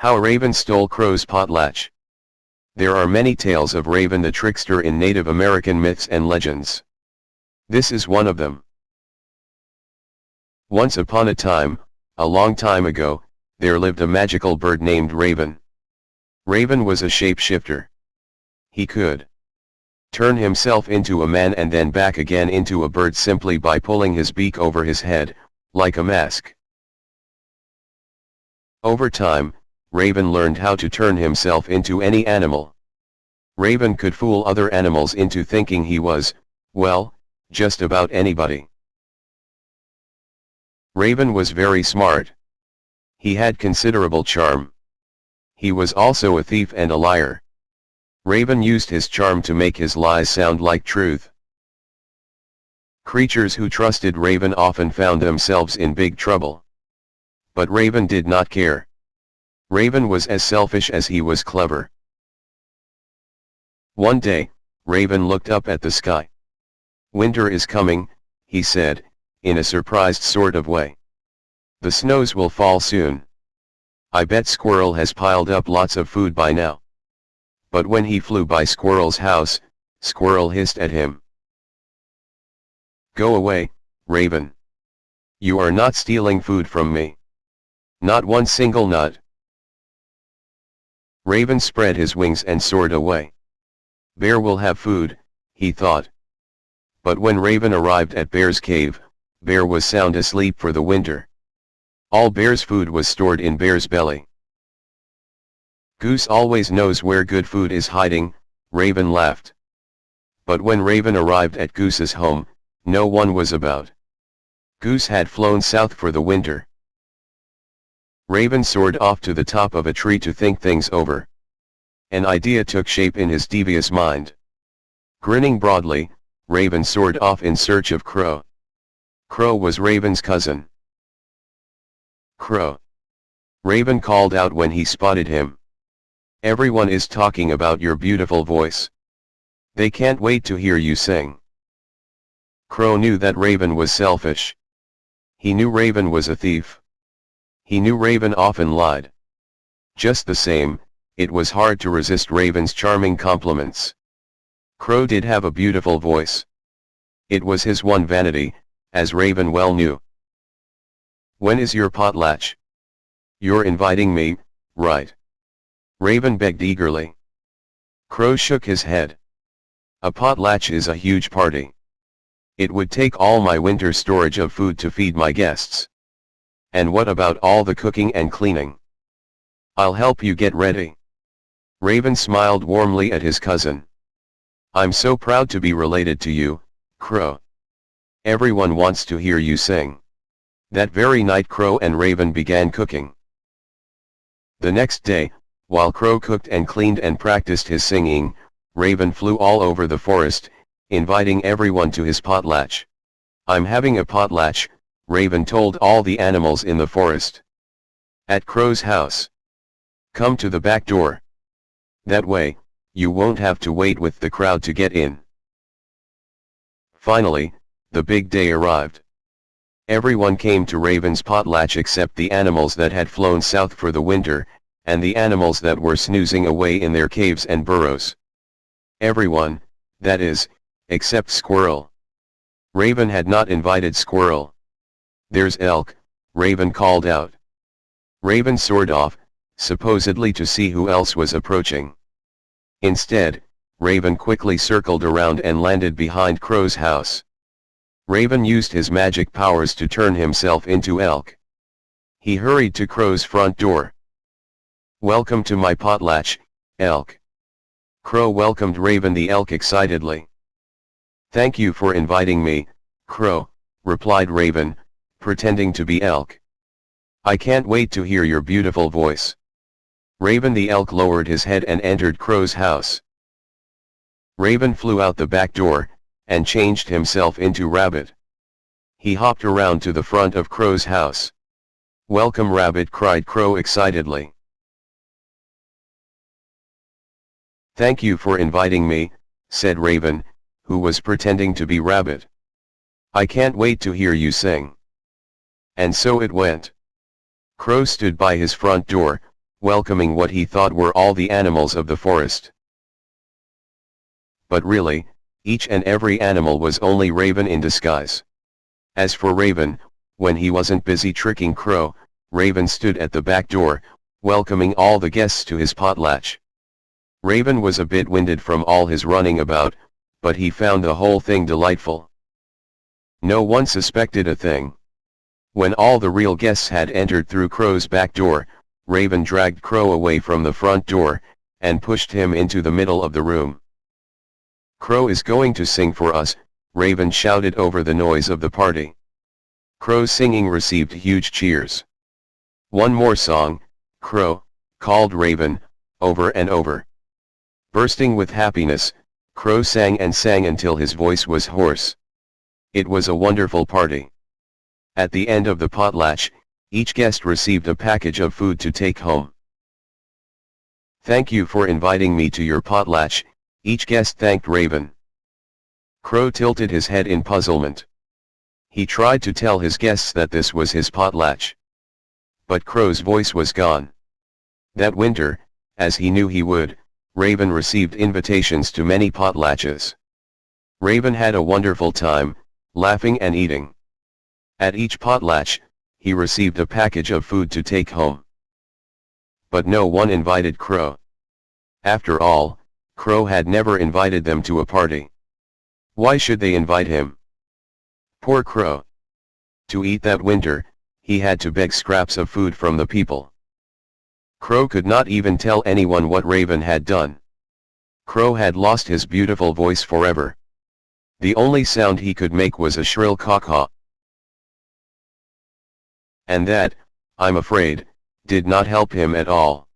How Raven Stole Crow's Potlatch. There are many tales of Raven the trickster in Native American myths and legends. This is one of them. Once upon a time, a long time ago, there lived a magical bird named Raven. Raven was a shapeshifter. He could turn himself into a man and then back again into a bird simply by pulling his beak over his head, like a mask. Over time, Raven learned how to turn himself into any animal. Raven could fool other animals into thinking he was, well, just about anybody. Raven was very smart. He had considerable charm. He was also a thief and a liar. Raven used his charm to make his lies sound like truth. Creatures who trusted Raven often found themselves in big trouble. But Raven did not care. Raven was as selfish as he was clever. One day, Raven looked up at the sky. "Winter is coming," he said, in a surprised sort of way. "The snows will fall soon. I bet Squirrel has piled up lots of food by now." But when he flew by Squirrel's house, Squirrel hissed at him. "Go away, Raven. You are not stealing food from me. Not one single nut." Raven spread his wings and soared away. Bear will have food, he thought. But when Raven arrived at Bear's cave, Bear was sound asleep for the winter. All Bear's food was stored in Bear's belly. "Goose always knows where good food is hiding," Raven laughed. But when Raven arrived at Goose's home, no one was about. Goose had flown south for the winter. Raven soared off to the top of a tree to think things over. An idea took shape in his devious mind. Grinning broadly, Raven soared off in search of Crow. Crow was Raven's cousin. "Crow!" Raven called out when he spotted him. "Everyone is talking about your beautiful voice. They can't wait to hear you sing." Crow knew that Raven was selfish. He knew Raven was a thief. He knew Raven often lied. Just the same, it was hard to resist Raven's charming compliments. Crow did have a beautiful voice. It was his one vanity, as Raven well knew. "When is your potlatch? You're inviting me, right?" Raven begged eagerly. Crow shook his head. "A potlatch is a huge party. It would take all my winter storage of food to feed my guests. And what about all the cooking and cleaning? I'll help you get ready." Raven smiled warmly at his cousin. "I'm so proud to be related to you, Crow. Everyone wants to hear you sing." That very night Crow and Raven began cooking. The next day, while Crow cooked and cleaned and practiced his singing, Raven flew all over the forest, inviting everyone to his potlatch. "I'm having a potlatch," Raven told all the animals in the forest. "At Crow's house. Come to the back door. That way, you won't have to wait with the crowd to get in." Finally, the big day arrived. Everyone came to Raven's potlatch except the animals that had flown south for the winter, and the animals that were snoozing away in their caves and burrows. Everyone, that is, except Squirrel. Raven had not invited Squirrel. "There's Elk," Raven called out. Raven soared off, supposedly to see who else was approaching. Instead, Raven quickly circled around and landed behind Crow's house. Raven used his magic powers to turn himself into Elk. He hurried to Crow's front door. "Welcome to my potlatch, Elk." Crow welcomed Raven the Elk excitedly. "Thank you for inviting me, Crow," replied Raven, pretending to be Elk. "I can't wait to hear your beautiful voice." Raven the Elk lowered his head and entered Crow's house. Raven flew out the back door, and changed himself into Rabbit. He hopped around to the front of Crow's house. "Welcome, Rabbit," cried Crow excitedly. "Thank you for inviting me," said Raven, who was pretending to be Rabbit. "I can't wait to hear you sing." And so it went. Crow stood by his front door, welcoming what he thought were all the animals of the forest. But really, each and every animal was only Raven in disguise. As for Raven, when he wasn't busy tricking Crow, Raven stood at the back door, welcoming all the guests to his potlatch. Raven was a bit winded from all his running about, but he found the whole thing delightful. No one suspected a thing. When all the real guests had entered through Crow's back door, Raven dragged Crow away from the front door, and pushed him into the middle of the room. "Crow is going to sing for us," Raven shouted over the noise of the party. Crow's singing received huge cheers. "One more song, Crow," called Raven, over and over. Bursting with happiness, Crow sang and sang until his voice was hoarse. It was a wonderful party. At the end of the potlatch, each guest received a package of food to take home. "Thank you for inviting me to your potlatch," each guest thanked Raven. Crow tilted his head in puzzlement. He tried to tell his guests that this was his potlatch. But Crow's voice was gone. That winter, as he knew he would, Raven received invitations to many potlatches. Raven had a wonderful time, laughing and eating. At each potlatch, he received a package of food to take home. But no one invited Crow. After all, Crow had never invited them to a party. Why should they invite him? Poor Crow. To eat that winter, he had to beg scraps of food from the people. Crow could not even tell anyone what Raven had done. Crow had lost his beautiful voice forever. The only sound he could make was a shrill caw-caw. And that, I'm afraid, did not help him at all.